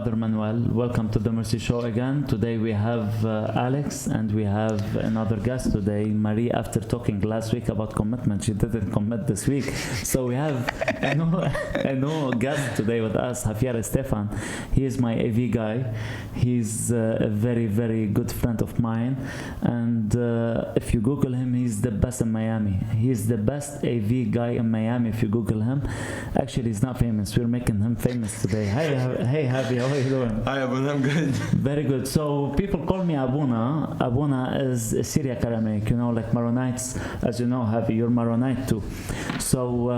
Father Manuel. Welcome to the Mercy Show again. Today we have Alex and we have another guest today, Marie. After talking last week about commitment, she didn't commit this week. So we have a new guest today with us, Javier Stefan. He is my AV guy. He's a very, very good friend of mine. And if you Google him, he's the best in Miami. He's the best AV guy in Miami if you Google him. Actually, he's not famous. We're making him famous today. Hey, Javi, how are you doing? Hi, Abuna, I'm good. Very good. So people call me Abuna. Abuna is Syriac Aramaic, like Maronites. As you know, Javi, you're Maronite too. So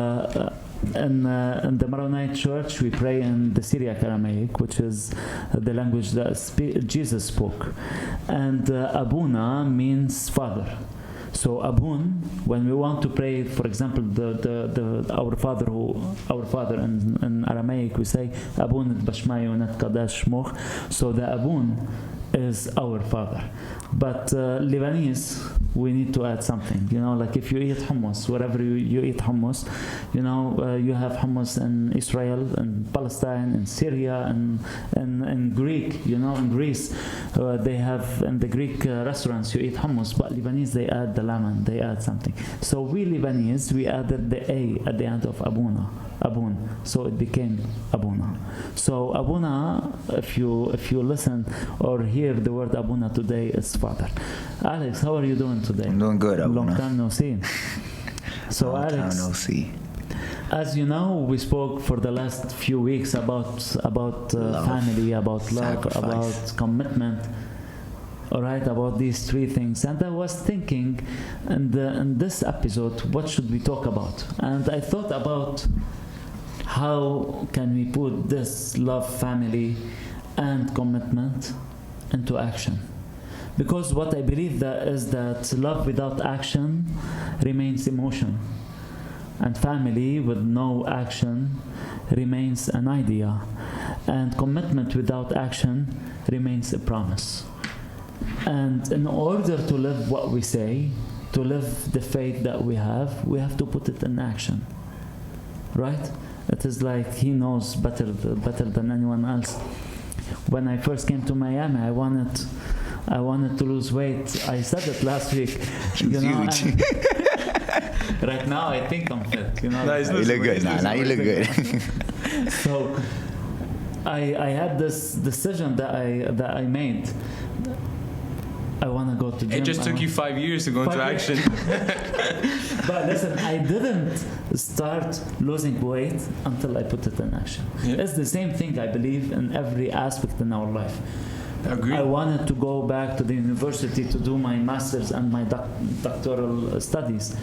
in the Maronite church, we pray in the Syriac Aramaic, which is the language that Jesus spoke. And Abuna means father. So Abun, when we want to pray, for example, our Father in Aramaic, we say Abun bashmayunat kadash moch. So the Abun is our Father. But Lebanese, we need to add something. Like if you eat hummus, wherever you eat hummus, you have hummus in Israel, in Palestine, in Syria, and in Greek. In Greece, they have in the Greek restaurants you eat hummus, but Lebanese they add the lemon, they add something. So we Lebanese we added the A at the end of Abuna. Abun, so it became Abuna. So Abuna, if you listen or hear the word Abuna today, it's father. Alex, how are you doing today? I'm doing good, Abuna. Long time no see. So Long Alex, time no see. As you know, we spoke for the last few weeks about family, about love, sacrifice, about commitment. All right, about these three things. And I was thinking, in this episode, what should we talk about? And I thought about how can we put this love, family, and commitment into action. Because what I believe that is that love without action remains emotion. And family with no action remains an idea. And commitment without action remains a promise. And in order to live what we say, to live the faith that we have to put it in action. Right? It is like he knows better than anyone else. When I first came to Miami, I wanted to lose weight. I said it last week. Huge. Right now, I think I'm fit. You look good. Now you look good. So I had this decision that I made. I want to go to gym. It just took you 5 years to go into action. But listen, I didn't start losing weight until I put it in action. Yeah. It's the same thing, I believe, in every aspect in our life. Agreed. I wanted to go back to the university to do my master's and my doctoral studies.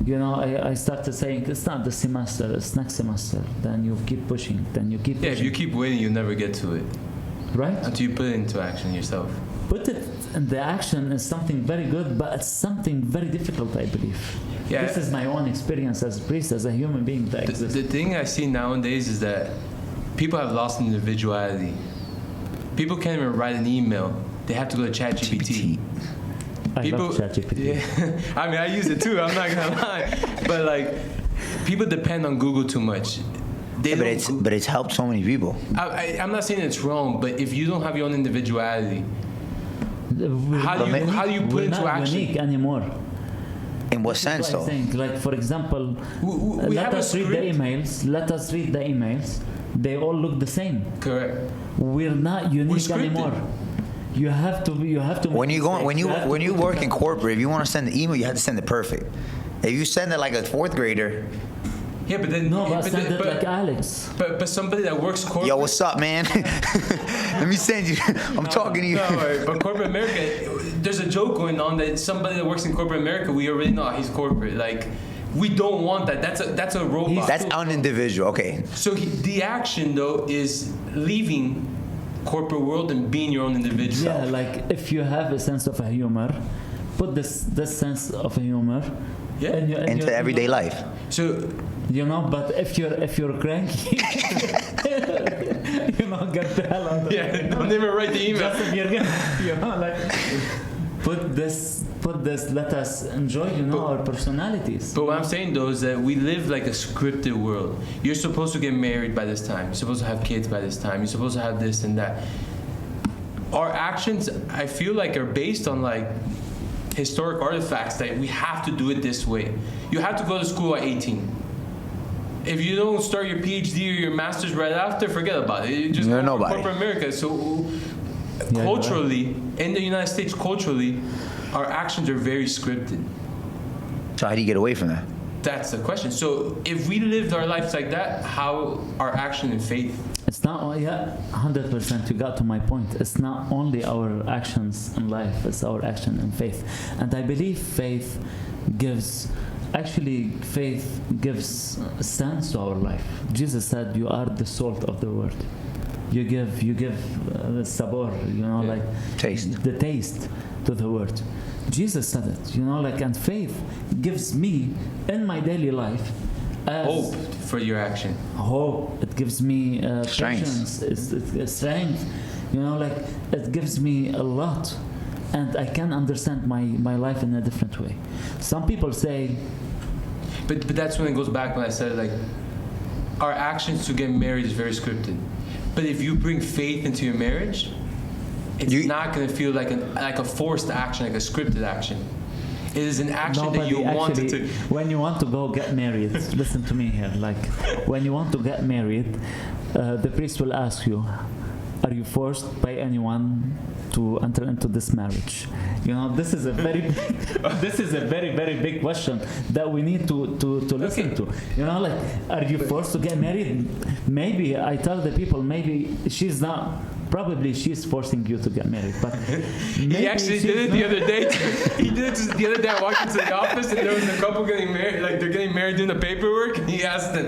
I started saying, it's not the semester, it's next semester. Then you keep pushing, then you keep pushing. Yeah, if you keep waiting, you'll never get to it. Right? Until you put it into action yourself. Put it in the action is something very good, but it's something very difficult, I believe. Yeah. This is my own experience as a priest, as a human being that exists. The thing I see nowadays is that people have lost individuality. People can't even write an email. They have to go to ChatGPT. I love ChatGPT. Yeah. I mean, I use it too, I'm not gonna lie. But people depend on Google too much. But it's helped so many people. I'm not saying it's wrong, but if you don't have your own individuality, how do you put into action? We're not unique anymore. In what sense, though? Like, for example, let us read the emails. They all look the same. Correct. We're not unique anymore. You have to. When you work in corporate, if you want to send an email, you have to send it perfect. If you send it like a fourth grader. Yeah, but then send it like Alex. But somebody that works corporate. Yo, what's up, man? Let me send you. I'm talking to you. No, but corporate America, there's a joke going on that somebody that works in corporate America, we already know he's corporate. Like, we don't want that. That's a robot. That's unindividual. Okay. So the action though is leaving corporate world and being your own individual. Yeah, like if you have a sense of humor, put this sense of humor into everyday life. So but if you're cranky, get the hell out of don't even write the email. Just if you're put this put this. Let us enjoy, our personalities. But what I'm saying though is that we live like a scripted world. You're supposed to get married by this time. You're supposed to have kids by this time. You're supposed to have this and that. Our actions, I feel like, are based on like historic artifacts that we have to do it this way. You have to go to school at 18. If you don't start your PhD or your master's right after, forget about it. You just You're go to nobody. corporate America. So culturally, in the United States, culturally, our actions are very scripted. So how do you get away from that? That's the question. So if we lived our lives like that, how our action and faith? It's not, 100%. You got to my point. It's not only our actions in life; it's our action in faith. And I believe faith gives sense to our life. Jesus said, "You are the salt of the world." You give the sabor, like Taste. the taste to the word. Jesus said it, and faith gives me in my daily life as Hope for your action. hope. It gives me Strength. patience, it's strength. It gives me a lot, and I can understand my life in a different way. Some people say, But that's when it goes back when I said like our actions to get married is very scripted. But if you bring faith into your marriage, it's not going to feel like a forced action, like a scripted action. It is an action that you wanted to. When you want to go get married, listen to me here. Like when you want to get married, the priest will ask you, "Are you forced by anyone to enter into this marriage?" This is a very very big question that we need to listen to. Are you forced to get married? Maybe I tell the people, maybe she's not. Probably she's forcing you to get married, but He actually did it the other day. He did it the other day. I walked into the office and there was a couple getting married. Like they're getting married doing the paperwork. And he asked them,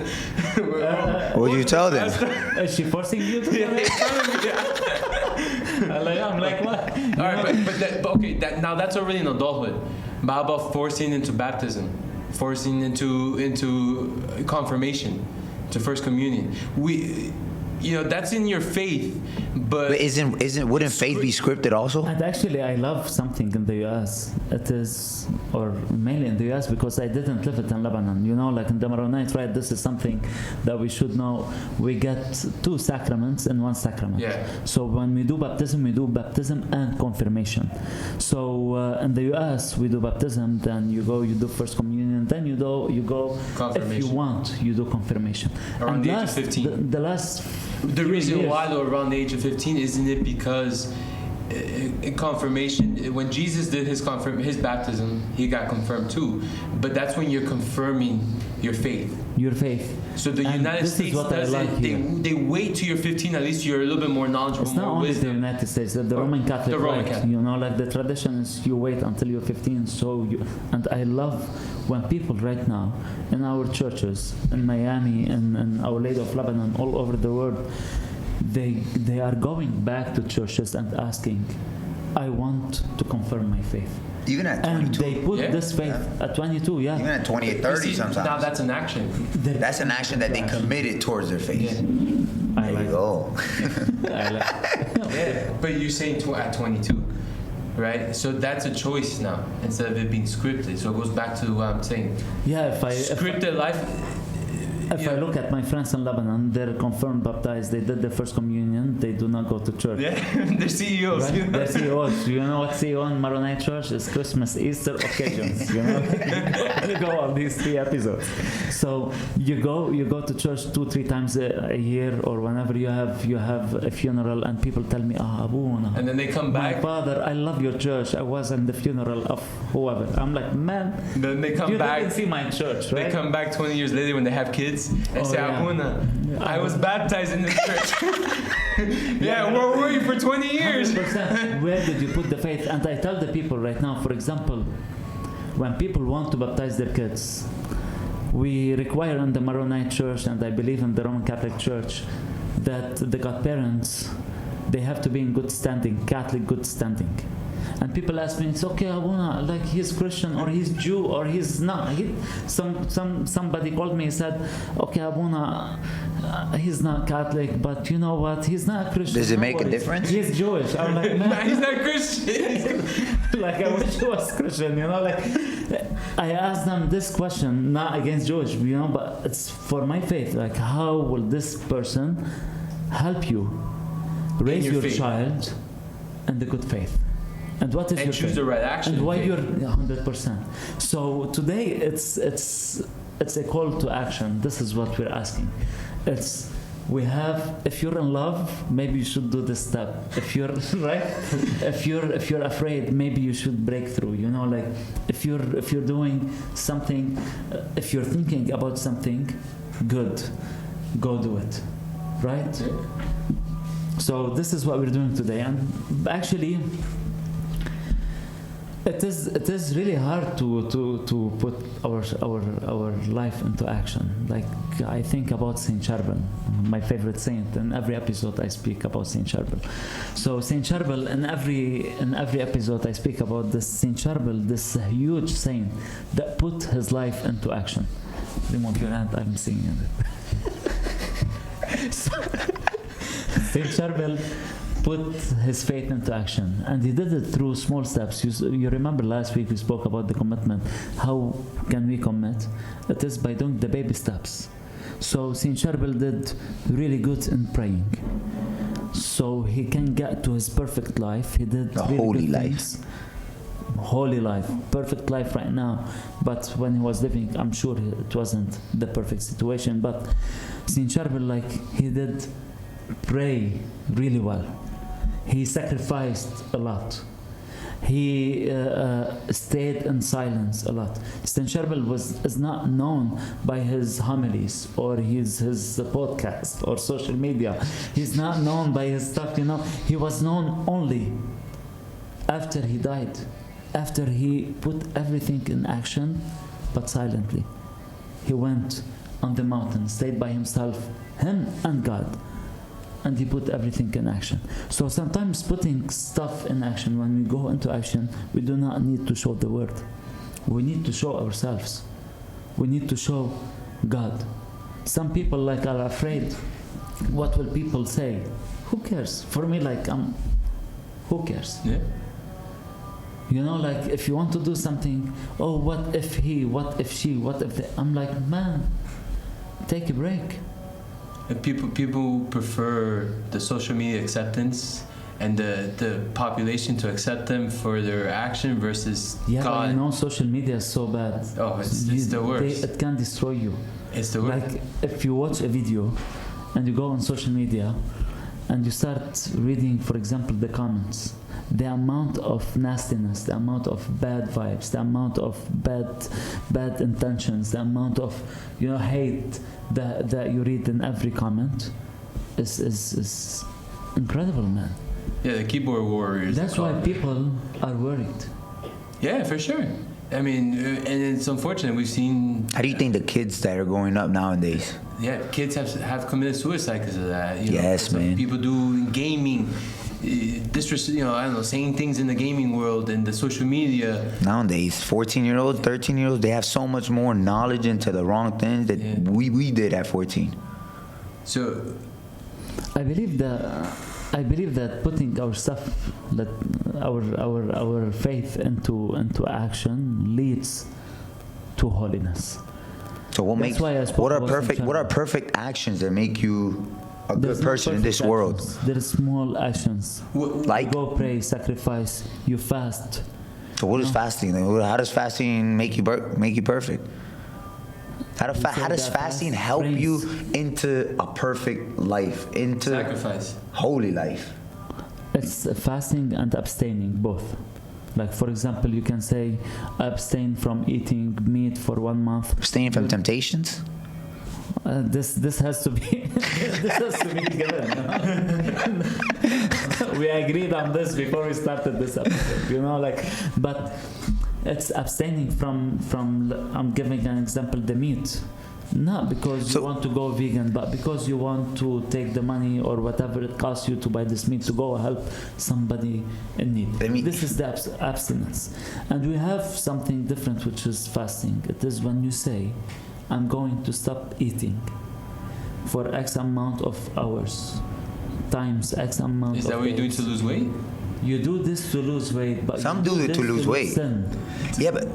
What did you tell them? Is she forcing you to get married? I'm like, what? All right, but okay. Now that's already an adulthood. But how about forcing into baptism, forcing into confirmation, to first communion? That's in your faith, but Wouldn't faith be scripted also? And actually, I love something in the U.S. It is, or mainly in the U.S. because I didn't live it in Lebanon. Like in the Maronite, right? This is something that we should know. We get 2 sacraments in 1 sacrament. Yeah. So when we do baptism and confirmation. So in the U.S. we do baptism, then you do first communion, then you go. If you want, you do confirmation. Around the age of 15. The last. The reason why though around the age of 15 isn't it because in confirmation when Jesus did his baptism he got confirmed too, but that's when you're confirming your faith. Your faith. So the United States does it. They wait till you're 15. At least you're a little bit more knowledgeable. It's not only wisdom. the United States. The Roman Catholic. The Roman Catholic. Like the tradition is you wait until you're 15. And I love when people right now in our churches in Miami and Our Lady of Lebanon all over the world, they are going back to churches and asking, "I want to confirm my faith." Even at 22. And they put this faith at 22, Even at 28, 30 sometimes. Now that's an action. That's an action that they committed towards their faith. Yeah. I There like you go. I like Yeah, but you're saying at 22, right? So that's a choice now instead of it being scripted. So it goes back to what I'm saying. Yeah, Scripted life. If I look at my friends in Lebanon, they're confirmed baptized. They did their first communion. They do not go to church. Yeah, they're CEOs. Right? They're CEOs. You know what CEO in Maronite Church is? Christmas, Easter occasions. You go on these 3 episodes. So you go to church 2-3 times a year, or whenever you have a funeral, and people tell me, Abuna. And then they come back. My father, I love your church. I was in the funeral of whoever. I'm like, man. Then they come back. You didn't see my church, right? They come back 20 years later when they have kids and say, Abuna, I was baptized in this church. Where were you for 20 years? 100%. Where did you put the faith? And I tell the people right now, for example, when people want to baptize their kids, we require in the Maronite Church, and I believe in the Roman Catholic Church, that the godparents, they have to be in good standing, Catholic good standing. And people ask me, it's okay, Abuna, like he's Christian or he's Jew or he's not. Somebody called me and said, okay, Abuna, he's not Catholic, but you know what? He's not Christian. Does it make a difference? He's Jewish. I'm like, man, He's not Christian. like I wish he was Christian, you know. Like I asked them this question, not against Jewish, you know, but it's for my faith. Like, how will this person help you raise your faith. child in the good faith? And what is And your choose faith? the right action. And why you're 100%. So today it's a call to action. This is what we're asking. If you're in love, maybe you should do this step. If you're right, if you're afraid, maybe you should break through. You know, like if you're doing something, if you're thinking about something good, go do it. Right? So this is what we're doing today, and actually, it is really hard to put our life into action. Like I think about Saint Charbel, my favorite saint. In every episode I speak about Saint Charbel. So Saint Charbel, in every episode I speak about this Saint Charbel, this huge saint that put his life into action. Remove your hand, I'm singing it. Saint Charbel put his faith into action, and he did it through small steps. You remember last week we spoke about the commitment. How can we commit? It is by doing the baby steps. So Saint Charbel did really good in praying, so he can get to his perfect life. He did A really holy good life. things. Holy life, perfect life right now. But when he was living, I'm sure it wasn't the perfect situation. But Saint Charbel, like he did pray really well. He sacrificed a lot. He stayed in silence a lot. Saint Charbel is not known by his homilies or his podcast or social media. He's not known by his stuff, you know. He was known only after he died, after he put everything in action, but silently. He went on the mountain, stayed by himself, him and God. And he put everything in action. So sometimes putting stuff in action, when we go into action, we do not need to show the world. We need to show ourselves. We need to show God. Some people like are afraid. What will people say? Who cares? For me, like who cares? Yeah. You know, like if you want to do something, oh, what if he, what if she, what if they? I'm like, man, take a break. And people prefer the social media acceptance and the population to accept them for their action versus Yeah, God. but you know, social media is so bad. Oh, it's the worst. It can destroy you. It's the worst. Like if you watch a video and you go on social media and you start reading, for example, the comments, the amount of nastiness, the amount of bad vibes, the amount of bad intentions, the amount of hate that you read in every comment is incredible, man. Yeah, the keyboard warriors. That's why people are worried. Yeah, for sure. I mean, and it's unfortunate. We've seen. How do you think the kids that are growing up nowadays? Yeah, kids have committed suicide because of that. Yes, know, man. People do gaming, I don't know, saying things in the gaming world and the social media. Nowadays, 14-year-olds, 13-year-olds, they have so much more knowledge into the wrong things that we did at 14. So, I believe that putting our stuff, that our faith into action leads to holiness. So what are perfect actions that make you a good person in this world? There are small actions. Like? You go pray, sacrifice, you fast. So what is fasting? How does fasting make you perfect? How does fasting help you into a perfect life, into sacrifice, holy life? It's fasting and abstaining, both. Like for example, you can say, abstain from eating meat for 1 month. Abstain from temptations? This has to be given. We agreed on this before we started this episode, but it's abstaining from I'm giving an example, the meat. Not because you want to go vegan, but because you want to take the money or whatever it costs you to buy this meat to go help somebody in need. This is the abstinence. And we have something different, which is fasting. It is when you say, I'm going to stop eating for X amount of hours, times X amount of Is that what you're doing to lose weight? You do this to lose weight, but some do it to lose weight. Sin. Yeah, but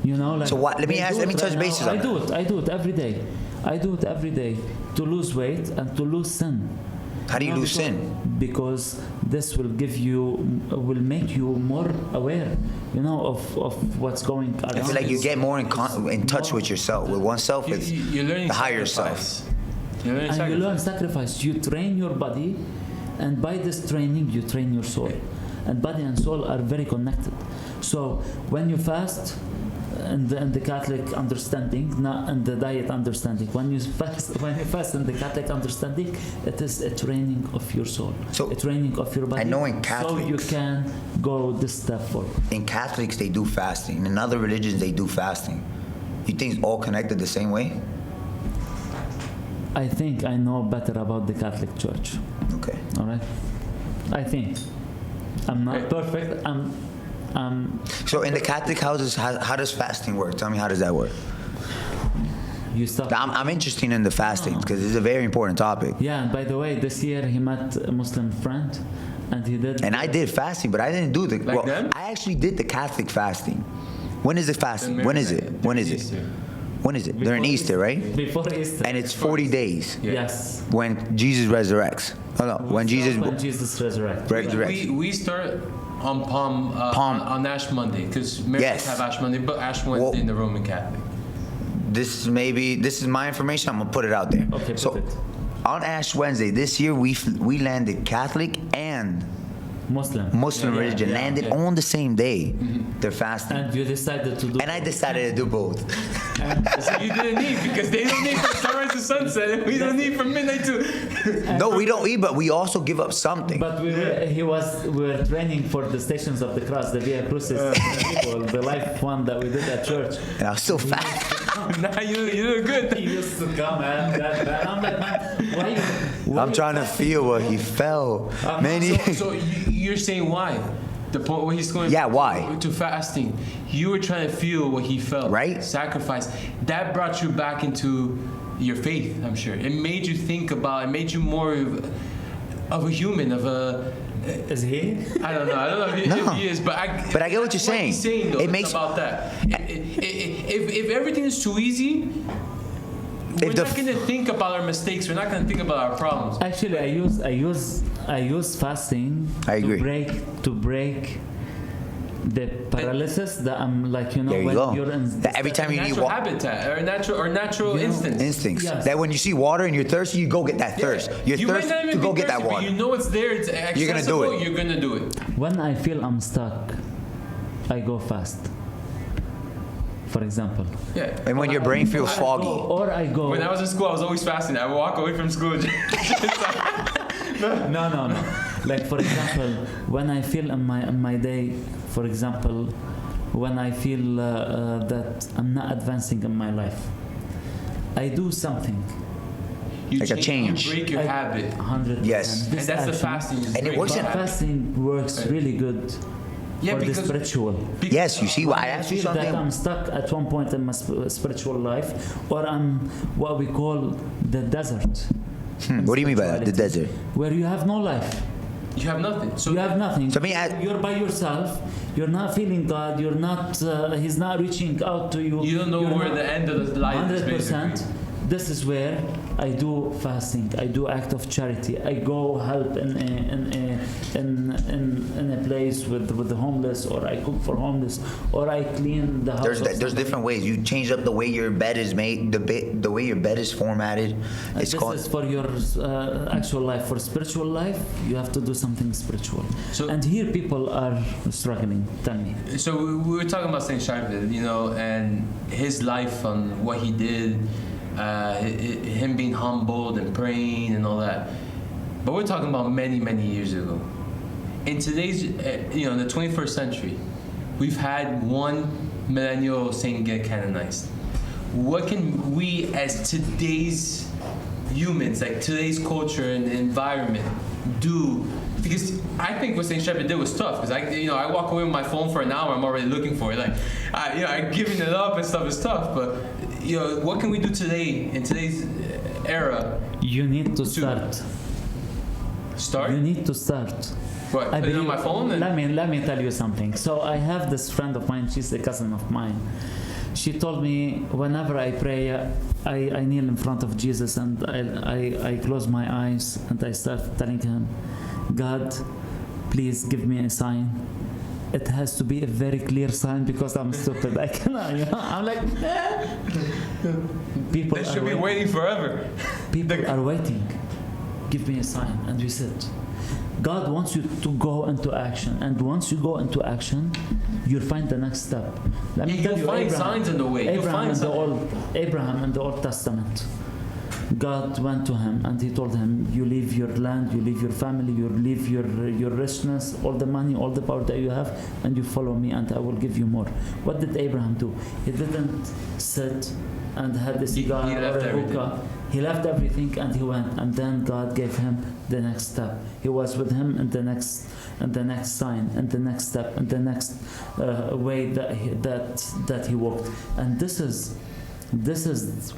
you know, like, so what? Let me touch bases on that. I do it every day. I do it every day to lose weight and to lose sin. How do you lose sin? Because this will make you more aware, you know, of what's going on. I feel like you get more in touch with yourself, with oneself, with you're learning the higher sacrifice. self. You learn sacrifice. You train your body, and by this training, you train your soul. And body and soul are very connected. So when you fast, in the Catholic understanding, not in the diet understanding, when you fast in the Catholic understanding, it is a training of your soul, a training of your body. I know in Catholics, so you can go this step forward. In Catholics, they do fasting. In other religions, they do fasting. You think it's all connected the same way? I think I know better about the Catholic Church. Okay. All right. I think. I'm not perfect. So in the Catholic houses, how does fasting work? Tell me, how does that work? You stop. I'm interested in the fasting because it's a very important topic. Yeah, and by the way, this year he met a Muslim friend, and he did. And I did fasting, but I didn't do the. Like them? I actually did the Catholic fasting. When is the fasting? When is it? When is it? When is it? During Easter, right? Before Easter. And it's 40 days. Yeah. Yes. When Jesus resurrects. Oh no, when Jesus resurrects. We start on on Ash Monday, because Americans have Ash Monday, but Ash Wednesday in the Roman Catholic. This is my information. I'm gonna put it out there. Okay, so put it. On Ash Wednesday this year, we landed Catholic and Muslim religion landed on the same day. Mm-hmm. They're fasting. And you decided to do. And I decided to do both. So you didn't eat because they don't eat from sunrise to sunset, and we don't eat from midnight to. No, we don't eat, but we also give up something. But we were training for the Stations of the Cross, the Via Crucis people, the life one that we did at church. And I was so fat. Nah, you do good. He used to come and I'm like, man, why I'm trying to feel what he felt. So you're saying why? The point where he's going. Yeah, why? To fasting. You were trying to feel what he felt. Right. Sacrifice. That brought you back into your faith, I'm sure. It made you think about. It made you more of a human. Is he? I don't know if he is, but I get what you're saying. He's saying though, it makes about that. If everything is too easy, we're not going to think about our mistakes. We're not going to think about our problems. Actually, I use fasting to break the paralysis that I'm like, you know, there you when go. You're in every time you need water, habitat or natural instincts. Yes. That when you see water and you're thirsty, you go get that thirst. You're thirsty to go get that water. You know it's there. It's accessible. You're gonna do it. You're gonna do it. When I feel I'm stuck, I go fast. For example. Yeah. And when your brain feels foggy. I go. When I was in school, I was always fasting. I would walk away from school. No. Like for example, when I feel in my day, for example, when I feel that I'm not advancing in my life, I do something. Like a change. You break your habit. 100%. Yes. And that's the fasting. And it works. Fasting works really good. Yeah, for the spiritual. Yes, you see why I asked you feel something? that I'm stuck at one point in my spiritual life, or I'm what we call the desert. What do you mean by that? The desert? Where you have no life. You have nothing. So you have nothing. So you're by yourself. You're not feeling God. You're not. He's not reaching out to you. You don't know where the end of the life is. 100%. This is where I do fasting. I do act of charity. I go help in a place with the homeless, or I cook for homeless, or I clean the house. There's different ways. You change up the way your bed is made, the way your bed is formatted. This is for your actual life. For spiritual life, you have to do something spiritual. And here people are struggling. Tell me. So we were talking about Saint Charbel, you know, and his life on what he did. Him being humbled and praying and all that, but we're talking about many years ago. In today's, in the 21st century, we've had one millennial saint get canonized. what can we as today's humans, like today's culture and environment, do? Because I think what St. Charbel did was tough. Because I walk away with my phone for an hour, I'm already looking for it. Like, I'm giving it up and stuff is tough. But what can we do today in today's era? You need to start. Start? You need to start. What? Put it on my phone? Let me tell you something. So I have this friend of mine. She's a cousin of mine. She told me whenever I pray, I kneel in front of Jesus and I close my eyes and I start telling him, God, please give me a sign. It has to be a very clear sign because I'm stupid. I cannot, I'm like, people they should be waiting forever. People are waiting. Give me a sign. And we said, God wants you to go into action. And once you go into action, you'll find the next step. Let me tell you, find signs in the way. Abraham in the Old Testament. God went to him and he told him, you leave your land, you leave your family, you leave your richness, all the money, all the power that you have, and you follow me and I will give you more. What did Abraham do? He didn't sit and had a cigar or a hookah. He left everything and he went, and then God gave him the next step. He was with him in the next sign, and the next step, and the next way that he walked. And this is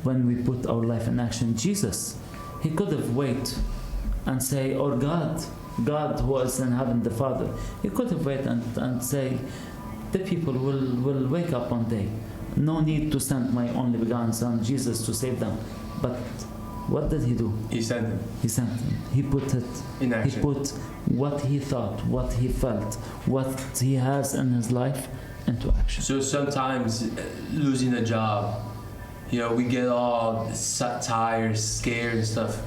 when we put our life in action. Jesus, he could have waited and say, or God who is in heaven, the Father, he could have waited and say, the people will wake up one day. No need to send my only begotten Son, Jesus, to save them. But what did he do? He sent him. He sent him. He put it in action. He put what he thought, what he felt, what he has in his life into action. So sometimes losing a job, we get all tired, scared and stuff.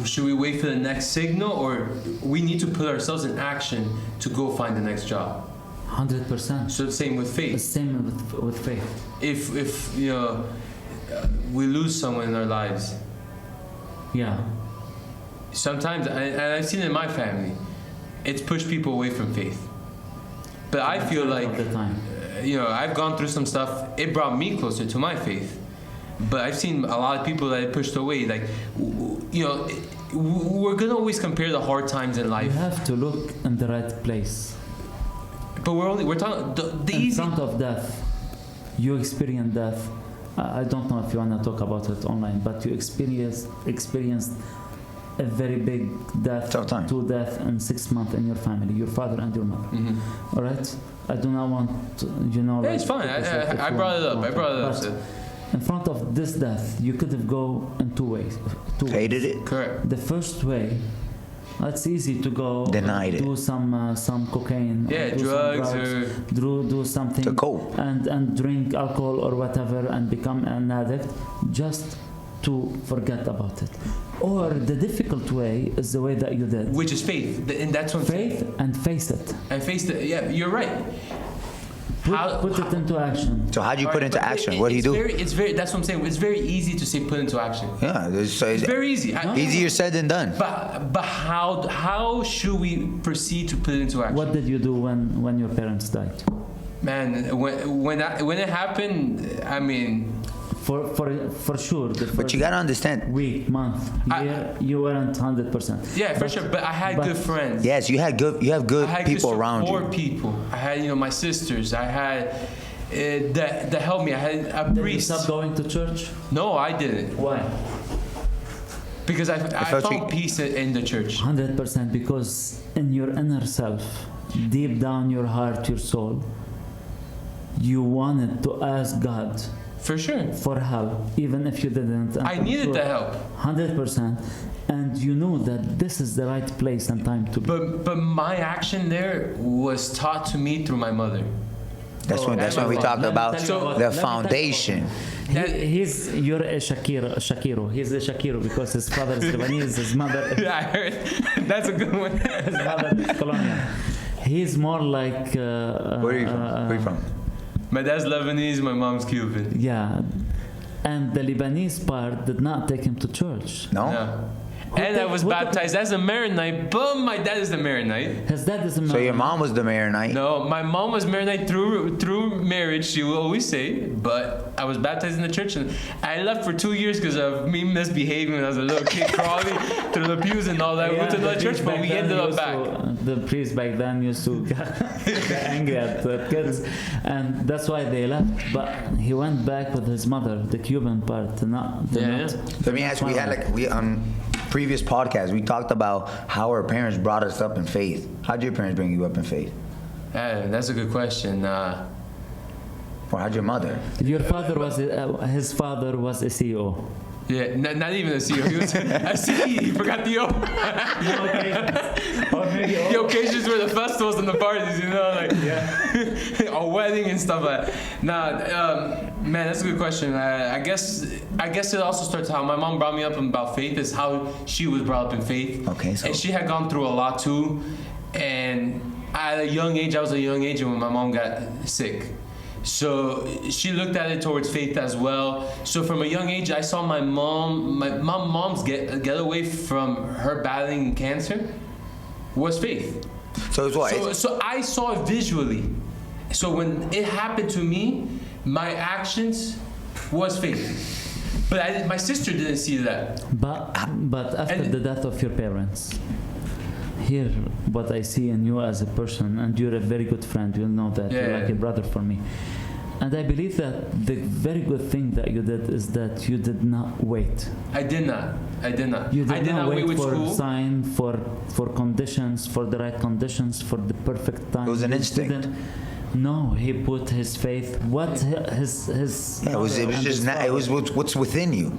Should we wait for the next signal, or we need to put ourselves in action to go find the next job? 100%. So the same with faith. The same with faith. If we lose someone in our lives. Yeah. Sometimes, and I've seen it in my family, it's pushed people away from faith. But I feel like, all the time. I've gone through some stuff. It brought me closer to my faith. But I've seen a lot of people that it pushed away. Like, we're gonna always compare the hard times in life. You have to look in the right place. But we're talking the in easy. front of death. You experience death. I don't know if you want to talk about it online, but you experienced a very big death, to death in 6 months in your family, your father and your mother. Mm-hmm. All right? I do not want to, Yeah, it's fine. I brought it up. But in front of this death, you could have go in two ways. Hated it? Correct. The first way, it's easy to go Denied do some cocaine, drugs, do something to cope, and drink alcohol or whatever and become an addict just to forget about it. Or the difficult way is the way that you did, which is faith, and that's when faith and face it. And face it. Yeah, you're right. Put it into action. So how do you put into action? What do you do? It's very. That's what I'm saying. It's very easy to say put into action. Yeah, it's very easy. Easier said than done. But how should we proceed to put it into action? What did you do when your parents died? Man, when it happened, I mean. For sure. But you gotta understand. Week, month, year, you weren't 100%. Yeah, for sure. But I had good friends. Yes, you have good people around you. People. I had my sisters. I had that helped me. I had a priest. Did you stop going to church? No, I didn't. Why? Because I found peace in the church. 100%. Because in your inner self, deep down your heart, your soul, you wanted to ask God. For sure. For help, even if you didn't. I needed the help. 100%. And you knew that this is the right place and time to be. But my action there was taught to me through my mother. That's when we talk about the foundation. You're a Shakiro. He's a Shakiro because his father is Lebanese, his mother. Yeah, I heard. That's a good one. His mother is Colombian. He's more like. Where are you from? My dad's Lebanese, my mom's Cuban. Yeah. And the Lebanese part did not take him to church. No? And I was baptized as a Maronite, but my dad is the Maronite. His dad is a So your mom was the Maronite. No, my mom was Maronite through marriage, she will always say, but I was baptized in the church, and I left for 2 years because of me misbehaving when I was a little kid, crawling through the pews and all that. We went to another church, but we ended up back. The priest back then used to get angry at the kids, and that's why they left. But he went back with his mother, the Cuban part, not. Let me ask you, we on previous podcast we talked about how our parents brought us up in faith. How'd your parents bring you up in faith? That's a good question. Or how'd your mother? Your father was his father was a CEO. Yeah, not even a CEO. He was a CE. He forgot the O. Or maybe the occasions were the festivals and the parties, you know, like a wedding and stuff like that. Man, that's a good question. I guess it also starts how my mom brought me up about faith, is how she was brought up in faith. Okay, so. And she had gone through a lot too. And at a young age, I was a young age when my mom got sick. So she looked at it towards faith as well. So from a young age, I saw my mom's get away from her battling cancer was faith. So it's what? So I saw it visually. So when it happened to me, my actions was faith. But my sister didn't see that. But after the death of your parents, here what I see in you as a person, and you're a very good friend, you'll know that. You're like a brother for me. And I believe that the very good thing that you did is that you did not wait. I did not. You did not wait with for school. sign, for conditions, for the right conditions, for the perfect time. It was an instinct. No, he put his faith. What his Yeah, it was what's within you.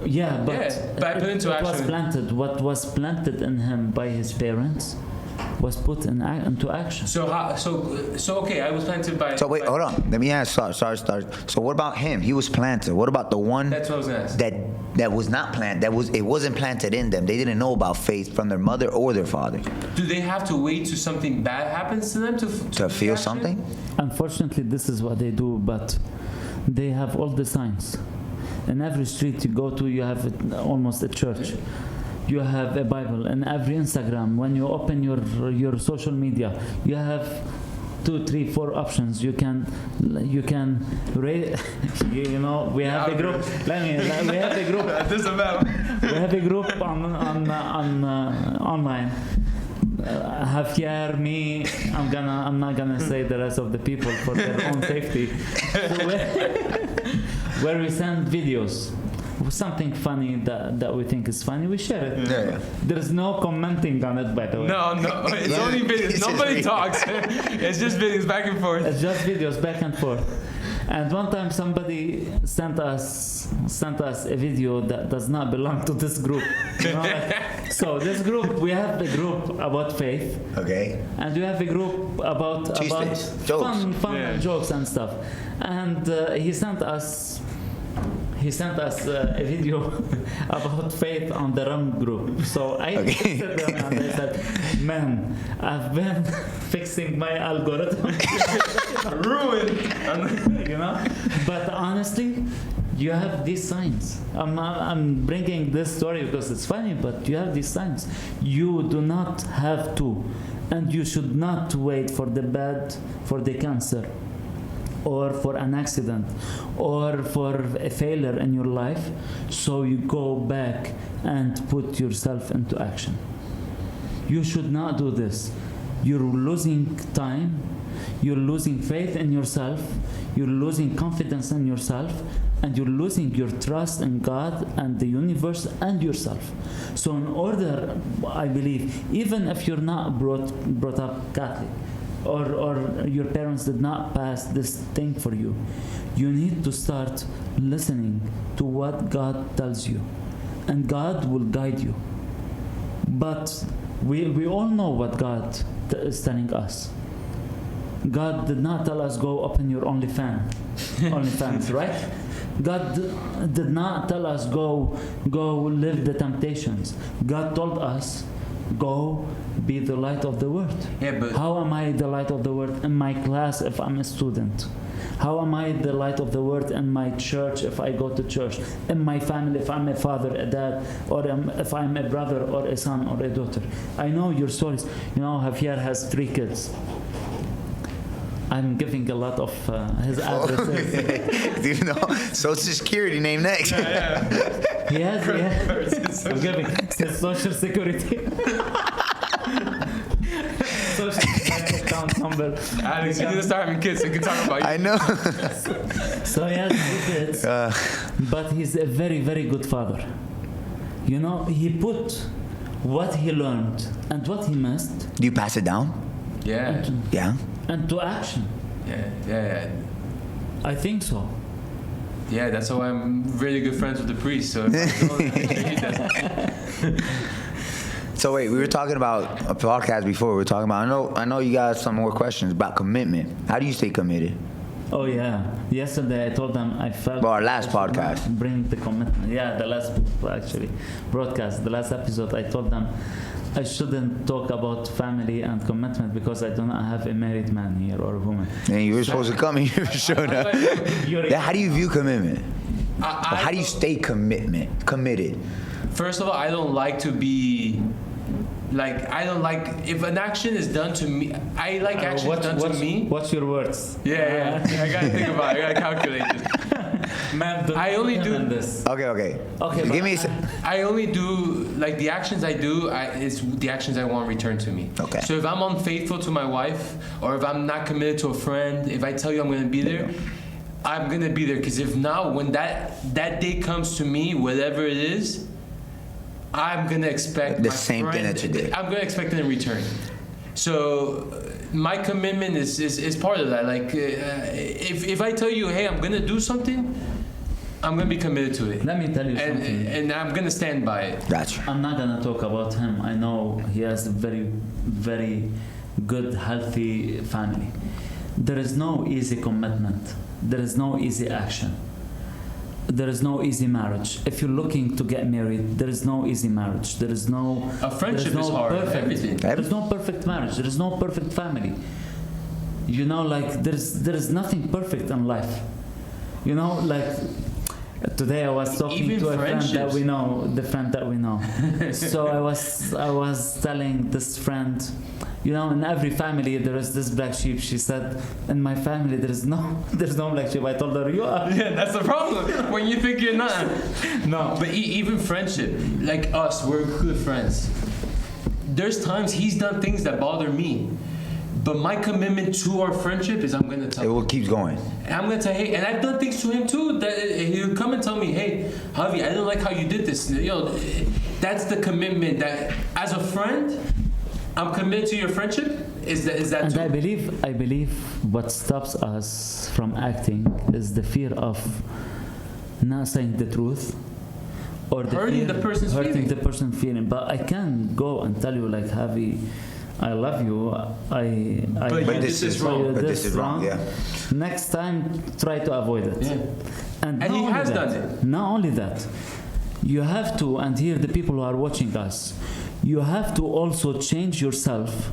Yeah, but I put into action. What was planted in him by his parents was put into action. So okay, I was planted by. So wait, hold on. Let me ask. Sorry. So what about him? He was planted. What about the one? That's what I was gonna ask. That was not planted. It wasn't planted in them. They didn't know about faith from their mother or their father. Do they have to wait till something bad happens to them to feel something? Unfortunately, this is what they do, but they have all the signs. In every street you go to, you have almost a church. You have a Bible. In every Instagram, when you open your social media, you have 2, 3, 4 options. You can rate. You know, we have a group. We have a group. We have a group on online. Javier, me, I'm not gonna say the rest of the people for their own safety. Where we send videos, something funny that we think is funny, we share it. Yeah. There's no commenting on it, by the way. No, it's only videos. Nobody talks. It's just videos back and forth. It's just videos back and forth. And one time somebody sent us a video that does not belong to this group. You know, so this group, we have the group about faith. Okay. And we have a group about jokes. fun jokes and stuff. And he sent us a video about faith on the Rum group. So I texted them and I said, man, I've been fixing my algorithm. Ruined. You know? But honestly, you have these signs. I'm bringing this story because it's funny, but you have these signs. You do not have to, and you should not wait for the cancer, or for an accident, or for a failure in your life, so you go back and put yourself into action. You should not do this. You're losing time, you're losing faith in yourself, you're losing confidence in yourself, and you're losing your trust in God and the universe and yourself. So in order, I believe, even if you're not brought up Catholic, or your parents did not pass this thing for you, you need to start listening to what God tells you, and God will guide you. But we all know what God is telling us. God did not tell us go open your OnlyFans, right? God did not tell us go live the temptations. God told us go be the light of the world. Yeah, but How am I the light of the world in my class if I'm a student? How am I the light of the world in my church if I go to church? In my family if I'm a father, a dad, or if I'm a brother or a son or a daughter? I know your stories. You know, Javier has 3 kids. I'm giving a lot of his addresses. Do you know? Social Security name next. He has. I'm giving his social security. Social security account number. Alex, you need to start having kids so you can talk about you. I know. So he has 2 kids, but he's a very, very good father. You know, he put what he learned and what he missed Do you pass it down? Yeah. Yeah. into action. Yeah. I think so. Yeah, that's why I'm really good friends with the priest. So he does. So wait, we were talking about a podcast before. We were talking about. I know you got some more questions about commitment. How do you stay committed? Oh yeah. Yesterday I told them I felt. Well, our last podcast. Bring the commitment. Yeah, the last actually broadcast, the last episode. I told them I shouldn't talk about family and commitment because I do not have a married man here or a woman. And you were supposed to come and you showed up. Yeah, how do you view commitment? How do you stay committed? First of all, I don't like to be like, I don't like if an action is done to me. I like actions done to me. What's your words? Yeah. I gotta think about it. I gotta calculate this. Man, I only do this. Okay. Give me. I only do like the actions I do. It's the actions I want returned to me. Okay. So if I'm unfaithful to my wife, or if I'm not committed to a friend, if I tell you I'm gonna be there, I'm gonna be there. Because if not, when that day comes to me, whatever it is, I'm gonna expect The my same thing friend, that you did. I'm gonna expect it in return. So my commitment is part of that. Like if I tell you, hey, I'm gonna do something, I'm gonna be committed to it. Let me tell you something. And I'm gonna stand by it. Gotcha. I'm not gonna talk about him. I know he has a very, very good, healthy family. There is no easy commitment. There is no easy action. There is no easy marriage. If you're looking to get married, there is no easy marriage. There is no. A friendship there is hard. Perfect, Everything. There is no perfect marriage. There is no perfect family. You know, like there is nothing perfect in life. You know, like today I was talking Even to a friend that friendships. we know, the friend that we know. So I was telling this friend, you know, in every family there is this black sheep. She said, in my family there's no black sheep. I told her, you are. Yeah, that's the problem. When you think you're not. No. But even friendship, like us, we're good friends. There's times he's done things that bother me. But my commitment to our friendship is I'm gonna tell It him. will keep going. And I'm gonna tell, hey, and I've done things to him too that he'll come and tell me, hey, Javi, I don't like how you did this. You know, that's the commitment that as a friend, I'm committed to your friendship. Is that And too? I believe what stops us from acting is the fear of not saying the truth, or the Hurting fear, the person's hurting feeling. the person's feeling. But I can go and tell you, like, Javi, I love you. But this is wrong. But this is wrong. Yeah. Next time, try to avoid it. Yeah. And And not he only has that, done it. Not only that, you have to, and here the people who are watching us, you have to also change yourself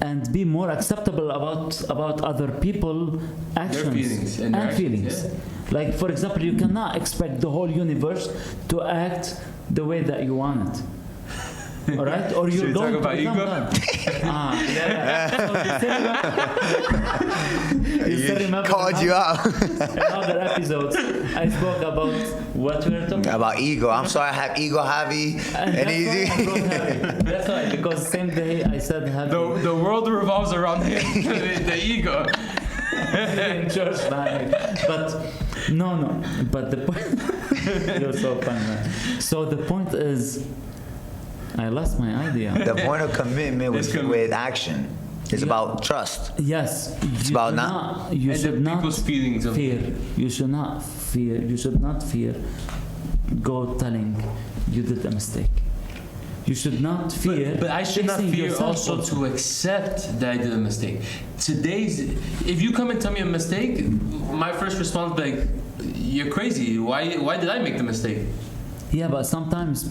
and be more acceptable about other people actions feelings and and their feelings. actions, Like, for example, you cannot expect the whole universe to act the way that you want it. All right? Or Should you're we going talk about to become ego? God. You still remember Called you out. in other episodes, I spoke about what we were talking about. About ego. I'm sorry, I have ego, Javi. And That's why I brought Javi. That's why, because same day I said Javi The world revolves around him, the ego. in church, man. But no. But the point, you're so funny, man. So the point is, I lost my idea. The point of commitment with action is about trust. Yes, It's about you And should the not people's feelings of fear. You should not fear. You should not fear. Go telling you did a mistake. You should not fear. But I should not fixing fear yourself also to accept that I did a mistake. If you come and tell me a mistake, my first response is like, you're crazy. Why did I make the mistake? Yeah, but sometimes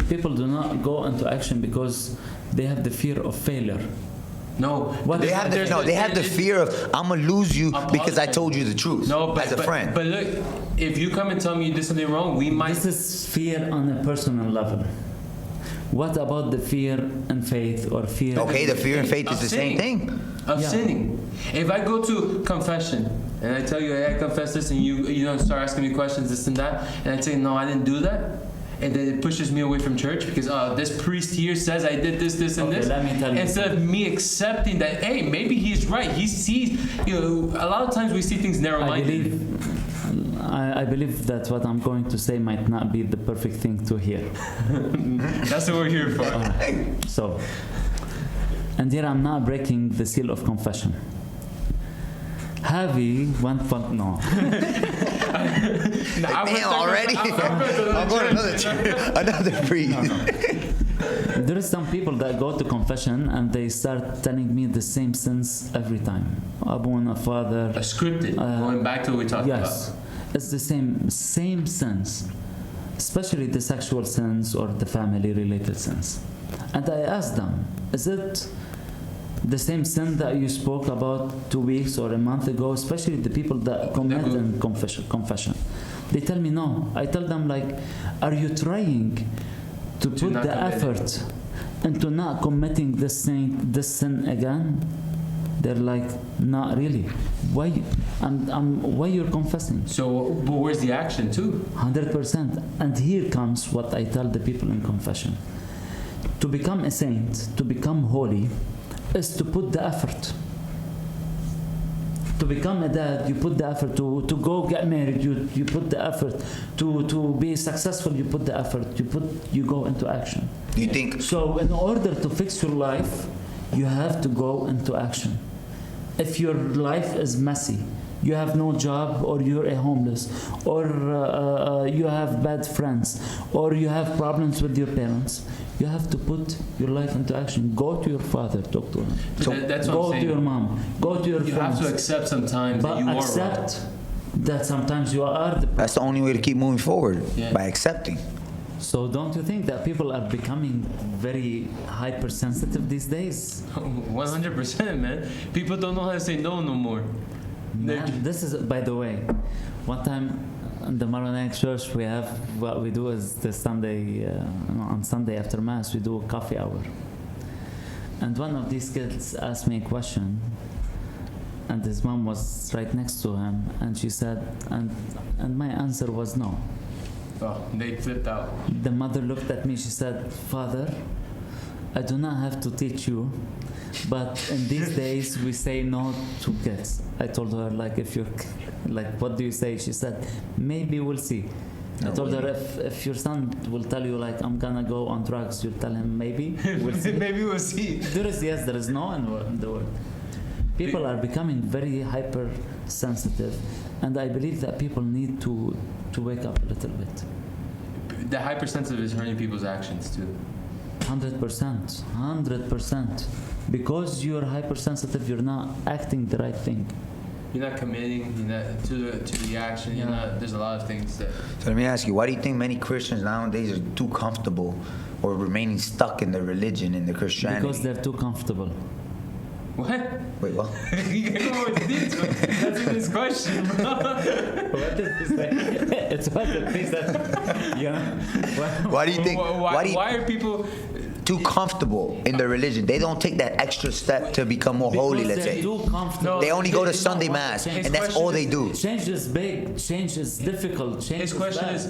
people do not go into action because they have the fear of failure. No, They have the fear of I'm gonna lose you because I told you the truth. No, but, as a friend. But look, if you come and tell me you did something wrong, we might. This is fear on a personal level. What about the fear and faith or fear? Okay, the fear and faith is Of the same sinning. thing. Of Yeah. sinning. If I go to confession and I tell you, hey, I confess this, and you don't start asking me questions, this and that, and I say, no, I didn't do that, and then it pushes me away from church because this priest here says I did this, this, and Okay, this. let me tell you. Instead of me accepting that, hey, maybe he's right. He sees, a lot of times we see things narrow-minded. I believe that what I'm going to say might not be the perfect thing to hear. That's what we're here for. So, and here I'm not breaking the seal of confession. Javi went for no. Damn, already? I'm going another priest. There is some people that go to confession and they start telling me the same sins every time. Abuna, father. Scripted. Going back to what we talked Yes, it's the same sins, especially the sexual sins or the family-related sins. And I asked them, is it the same sin that you spoke about 2 weeks or a month ago, especially the people that commit in confession? They tell me no. I tell them, like, are you trying to put the effort into not committing this sin again? They're like, not really. Why? Why you're confessing? So, but where's the action too? 100%. And here comes what I tell the people in confession. To become a saint, to become holy, is to put the effort. To become a dad, you put the effort. To go get married, you put the effort. To be successful, you put the effort. You go into action. You think So in order to fix your life, you have to go into action. If your life is messy, you have no job, or you're a homeless, or you have bad friends, or you have problems with your parents, you have to put your life into action. Go to your father, talk to him. So that's what I'm Go saying. to your mom. Go to your You friends. have to accept sometimes But that you are wrong. accept that sometimes you are the that's the only way to keep moving forward, Yeah. by accepting. So don't you think that people are becoming very hypersensitive these days? 100%, man. People don't know how to say no more. Man, this is, by the way, one time in the Maronite church, we have what we do is the Sunday, on Sunday after Mass, we do a coffee hour. And one of these kids asked me a question, and his mom was right next to him, and she said, and my answer was no. Oh, they flipped out. The mother looked at me, she said, Father, I do not have to teach you, but in these days we say no to kids. I told her, like, if you're, like, what do you say? She said, maybe we'll see. I told her, if your son will tell you, like, I'm gonna go on drugs, you'll tell him, maybe we'll see. Maybe we'll see. There is yes, there is no in the word. People are becoming very hypersensitive, and I believe that people need to wake up a little bit. The hypersensitive is hurting people's actions too. 100%. Because you're hypersensitive, you're not acting the right thing. You're not committing. You're not to the action. You're not. There's a lot of things that. So let me ask you, why do you think many Christians nowadays are too comfortable or remaining stuck in their religion, in their Christianity? Because they're too comfortable. What? Wait, what? You can go with detail. That's in this question, bro. What did he say? It's what the things that, Why do you think? Why are people too comfortable in their religion? They don't take that extra step to become more holy. Let's say too comfortable. No, they only go to They don't Sunday want Mass, to change. and that's all they do. Change is big. Change is difficult. Change His is question bad. is,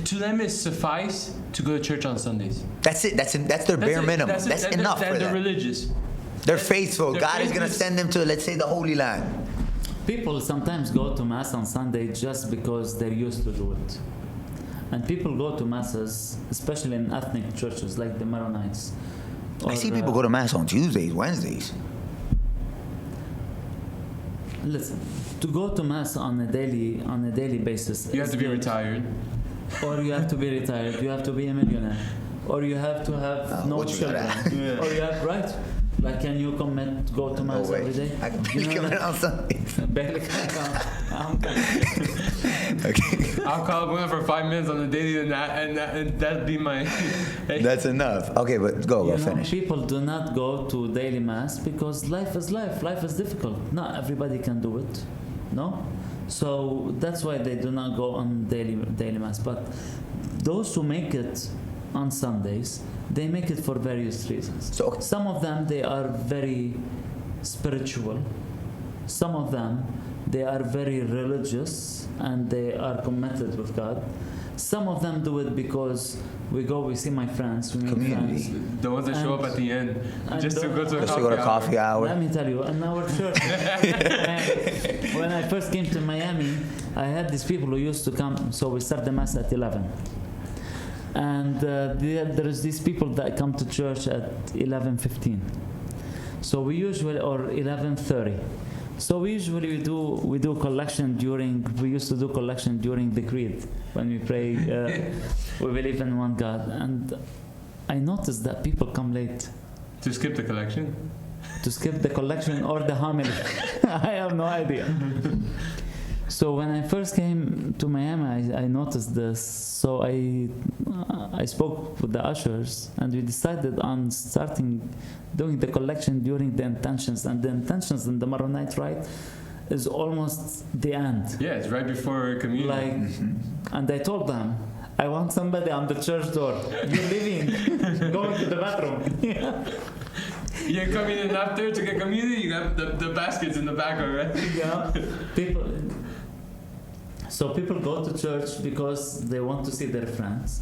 to them it suffice to go to church on Sundays. That's it. That's their bare minimum. That's enough for They're them. religious. They're faithful. They're God is gonna faithful. send them to, let's say, the Holy Land. People sometimes go to Mass on Sunday just because they're used to do it. And people go to Masses, especially in ethnic churches like the Maronites. I see people go to Mass on Tuesdays, Wednesdays. Listen, to go to Mass on a daily basis. You have is to be good. retired. Or you have to be retired. You have to be a millionaire. Or you have to have no what you children. gotta- Yeah. Or you have, right? Like, can you commit, go to mass every day? I can barely commit on Sundays. Barely can. Okay. I'll call Manuel for 5 minutes on the daily, and that'd be my. That's enough. Okay, but go You know, finish. people do not go to daily mass because life is life. Life is difficult. Not everybody can do it. No? So that's why they do not go on daily mass. But those who make it on Sundays, they make it for various reasons. So, okay. Some of them, they are very spiritual. Some of them, they are very religious and they are committed with God. Some of them do it because we see my friends, we meet Community. friends. The ones that show up at the end just to go to Just to go to coffee hour. Let me tell you, in our church, when I first came to Miami, I had these people who used to come, so we start the mass at 11. And there is these people that come to church at 11:15. So we usually, or 11:30. So we usually we do collection we used to do collection during the creed when we pray. We believe in one God, and I noticed that people come late. To skip the collection? To skip the collection or the homily. I have no idea. So when I first came to Miami, I noticed this. So I spoke with the ushers, and we decided on doing the collection during the intentions. And the intentions in the Maronite rite is almost the end. Yeah, it's right before communion. And I told them, I want somebody on the church door. You're leaving, going to the bathroom. You're coming in after to get communion. You got the baskets in the back already. Yeah, So people go to church because they want to see their friends.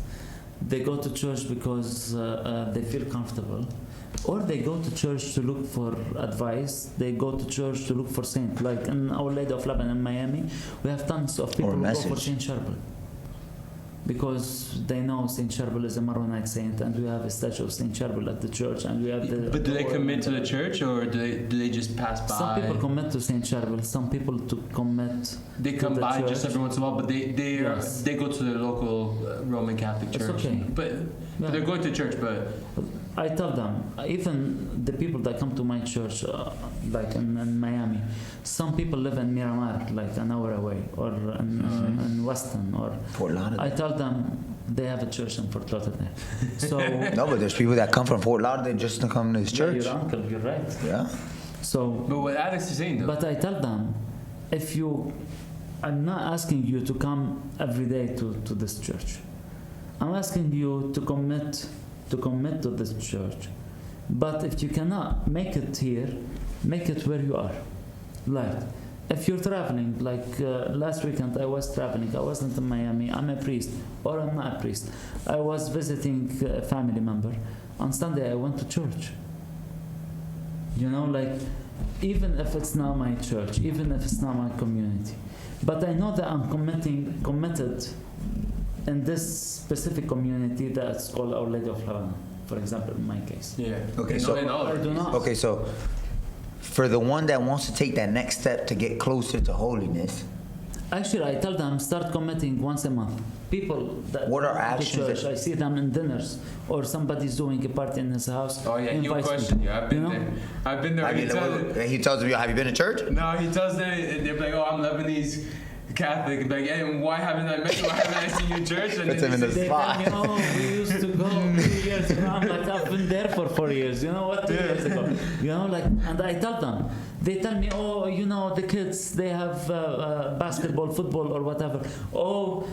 They go to church because they feel comfortable. Or they go to church to look for advice. They go to church to look for saint. Like in Our Lady of Lebanon in Miami, we have tons of people who go for Saint Charbel. Because they know Saint Charbel is a Maronite saint, and we have a statue of Saint Charbel at the church, and we have the. But do they commit to the church, or do they just pass by? Some people commit to Saint Charbel. Some people commit. They come by church. Just every once in a while, but they go to the local Roman Catholic church. It's okay. But they're going to church, but. I tell them, even the people that come to my church, like in Miami, some people live in Miramar, like an hour away, or in Weston, or Fort Lauderdale. I tell them they have a church in Fort Lauderdale. So No, but there's people that come from Fort Lauderdale just to come to this church. your uncle, you're right. Yeah. So, But what Alex is saying, though. but I tell them, I'm not asking you to come every day to this church. I'm asking you to commit to this church. But if you cannot make it here, make it where you are. Like, if you're traveling, like last weekend I was traveling, I wasn't in Miami, I'm a priest, or I'm not a priest. I was visiting a family member. On Sunday I went to church. You know, like, even if it's not my church, even if it's not my community. But I know that I'm committed in this specific community that's called Our Lady of Lebanon, for example, in my case. Yeah. Okay, I do not. Okay, so for the one that wants to take that next step to get closer to holiness, Actually, I tell them start committing once a month. People that What are come to actions church, that- I see them in dinners, or somebody's doing a party in his house. Oh yeah, he'll invites question me. you. I've been know? there. I've been there. he tells me, have you been to church? No, he tells them, they're like, oh, I'm Lebanese Catholic. Like, hey, why haven't I met you? Why haven't I seen you in church? And Puts then him in they the say, They tell me, oh, we used to go 2 years ago. I'm like, I've been there for 4 years. You know what? 2 years ago. You know, like, and I tell them. They tell me, oh, you know, the kids, they have basketball, football, or whatever. Oh,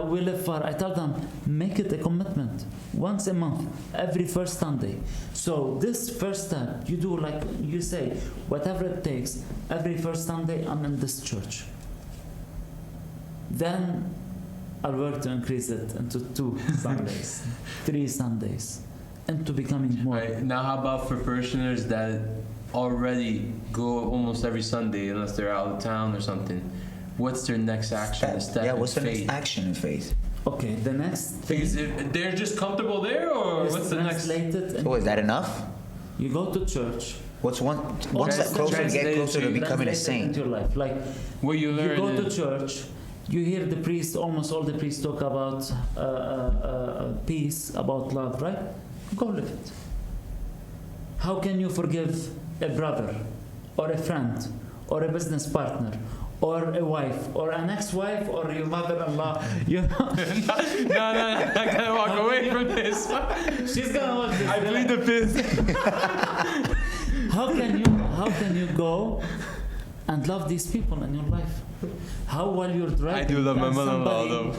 we live far. I tell them, make it a commitment. Once a month, every first Sunday. So this first step, you do like you say, whatever it takes, every first Sunday, I'm in this church. Then I'll work to increase it into 2 Sundays, 3 Sundays, into becoming more. Right, now how about for parishioners that already go almost every Sunday unless they're out of town or something? What's their next action? Step Yeah, in what's the faith? next action in faith? Okay, the next thing Because if they're just comfortable there, or is what's the next? translated. So is that enough? You go to church. What's one step Okay, closer to get closer to becoming a translate it into saint? your life. Like, What you you learn? go to is- church. You hear the priest, almost all the priests talk about peace, about love, right? Go live it. How can you forgive a brother or a friend or a business partner or a wife or an ex-wife or your mother-in-law? You know? No, I gotta walk away from this. She's gonna watch this. I plead the fifth. How can you go and love these people in your life? How while you're driving? I do love my and mother-in-law somebody-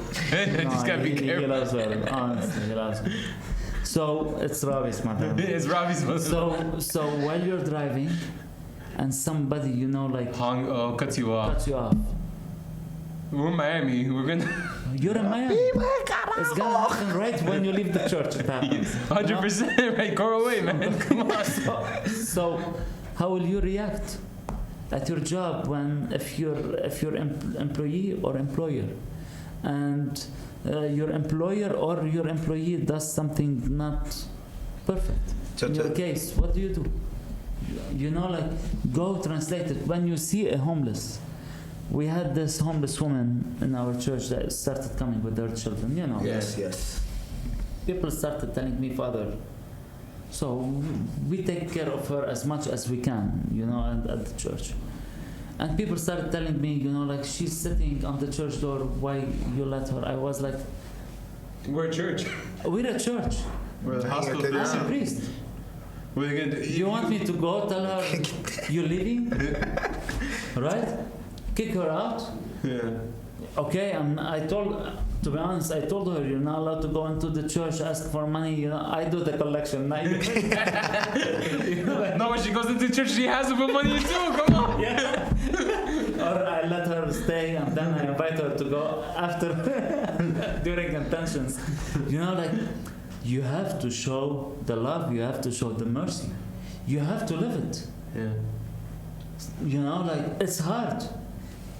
though. Just gotta be He careful. loves her. Honestly, he loves her. So it's Ravi's mother. It's Robbie's mother. So while you're driving, and somebody Cuts you off. cuts you off, We're in Miami. We're gonna you're in Miami. It's gonna happen right when you leave the church. It happens. 100% right. Go away, man. Come on. So how will you react at your job if you're employee or employer, and your employer or your employee does something not perfect? In your case, what do? Go translate it. When you see a homeless, we had this homeless woman in our church that started coming with her children. Yes. People started telling me, Father, so we take care of her as much as we can, at the church. And people started telling me, she's sitting on the church door, why you let her? I was like, We're a church. we're a church. We're a hospital. Yeah. I'm a priest. What are you gonna do? You want me to go tell her you're leaving? Right? Kick her out? Yeah. Okay, to be honest, I told her you're not allowed to go into the church, ask for money. I do the collection. Not you. No, when she goes into church, she has to put money in too. Come on. Yeah. Or I let her stay and then I invite her to go after during intentions. You have to show the love, you have to show the mercy. You have to live it. Yeah. It's hard.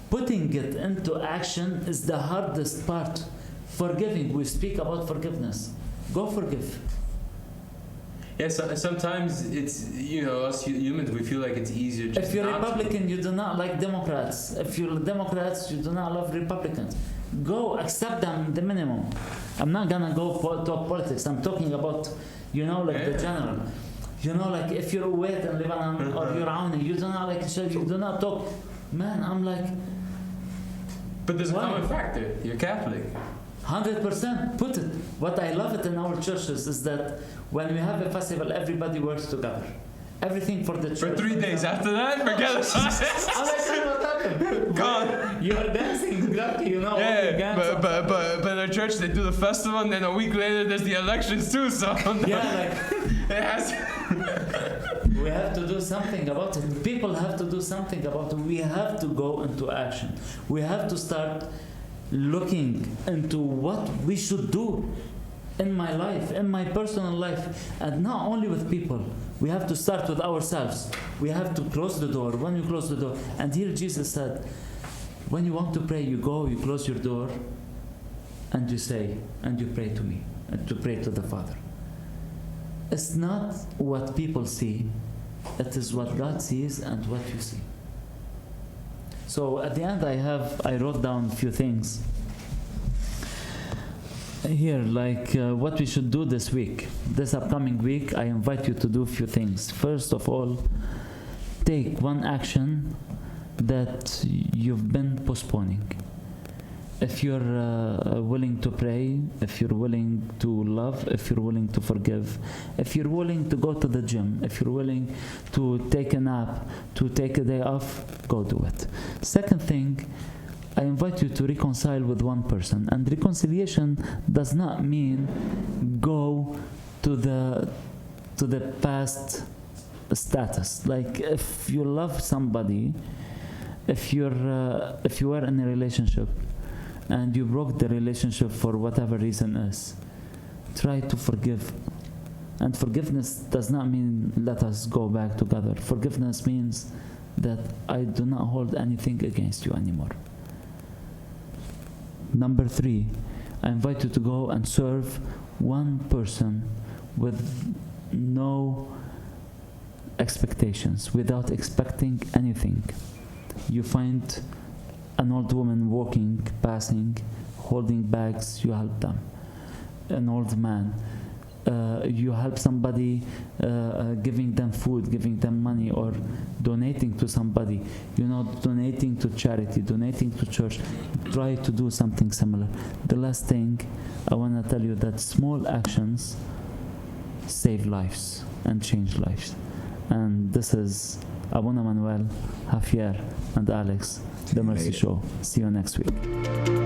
Putting it into action is the hardest part. Forgiving, we speak about forgiveness. Go forgive. Yeah, sometimes it's, us humans, we feel like it's easier just If you're not to. Republican, you do not like Democrats. If you're Democrats, you do not love Republicans. Go accept them the minimum. I'm not gonna go talk politics. I'm talking about, the general. If you're Uwait in Lebanon or you're Auni, you do not like each other, you do not talk. Man, I'm like, But there's a why? common factor. You're Catholic. 100%. Put it. What I love it in our churches is that when we have a festival, everybody works together. Everything for the church. For 3 days. After that, forget it. I'm like, what happened? Gone. You're dancing, exactly, Yeah, but in our church they do the festival and then a week later there's the elections too. So it has. We have to do something about it. People have to do something about it. We have to go into action. We have to start looking into what we should do in my life, in my personal life, and not only with people. We have to start with ourselves. We have to close the door. When you close the door, and here Jesus said, when you want to pray, you go, you close your door, and you say, and you pray to me, and to pray to the Father. It's not what people see, it is what God sees and what you see. So at the end I wrote down a few things here, what we should do this week. This upcoming week, I invite you to do a few things. First of all, take one action that you've been postponing. If you're willing to pray, if you're willing to love, if you're willing to forgive, if you're willing to go to the gym, if you're willing to take a nap, to take a day off, go do it. Second thing, I invite you to reconcile with one person. And reconciliation does not mean go to the past status. Like if you love somebody, if you are in a relationship, and you broke the relationship for whatever reason is, try to forgive. And forgiveness does not mean let us go back together. Forgiveness means that I do not hold anything against you anymore. Number 3, I invite you to go and serve one person with no expectations, without expecting anything. You find an old woman walking, passing, holding bags, you help them. An old man, you help somebody, giving them food, giving them money, or donating to somebody, donating to charity, donating to church. Try to do something similar. The last thing I want to tell you, that small actions save lives and change lives. And this is Abuna Manuel, Javier, and Alex, The Mercy Show. See you next week.